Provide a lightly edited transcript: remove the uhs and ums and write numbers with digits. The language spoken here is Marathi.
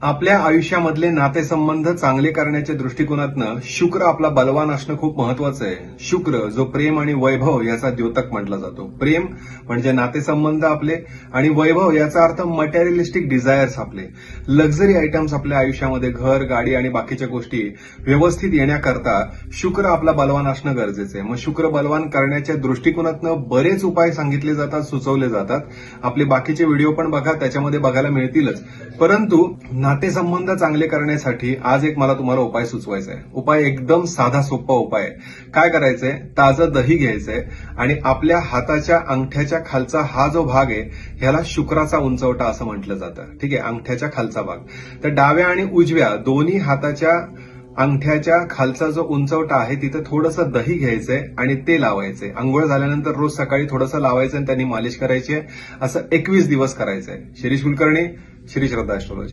आपल्या आयुष्यामधले नातेसंबंध चांगले करण्याच्या दृष्टिकोनातनं शुक्र आपला बलवान असणं खूप महत्वाचं आहे. शुक्र जो प्रेम आणि वैभव याचा द्योतक म्हटला जातो. प्रेम म्हणजे नातेसंबंध आपले आणि वैभव याचा अर्थ मटेरियलिस्टिक डिझायर्स आपले. लक्झरी आयटम्स आपल्या आयुष्यामध्ये घर, गाडी आणि बाकीच्या गोष्टी व्यवस्थित येण्याकरता शुक्र आपला बलवान असणं गरजेचं आहे. मग शुक्र बलवान करण्याच्या दृष्टिकोनातनं बरेच उपाय सांगितले जातात, सुचवले जातात. आपले बाकीचे व्हिडिओ पण बघा, त्याच्यामध्ये बघायला मिळतीलच. परंतु नातेसंबंध चांगले करण्यासाठी आज एक मला तुम्हाला उपाय सुचवायचा आहे. उपाय एकदम साधा सोपा उपाय आहे. काय करायचंय, ताजं दही घ्यायचंय आणि आपल्या हाताच्या अंगठ्याच्या खालचा हा जो भाग आहे ह्याला शुक्राचा उंचवटा असं म्हटलं जातं. ठीक आहे, अंगठ्याच्या खालचा भाग. तर डाव्या आणि उजव्या दोन्ही हाताच्या अंगठ्याच्या खालचा जो उंचवटा आहे तिथं थोडंसं दही घ्यायचंय आणि ते लावायचंय. अंघोळ झाल्यानंतर रोज सकाळी थोडंसं लावायचं आणि त्यांनी मालिश करायची आहे. असं 21 दिवस करायचंय. शिरीष कुलकर्णी, श्री श्रद्धा ऍस्ट्रोलॉजी.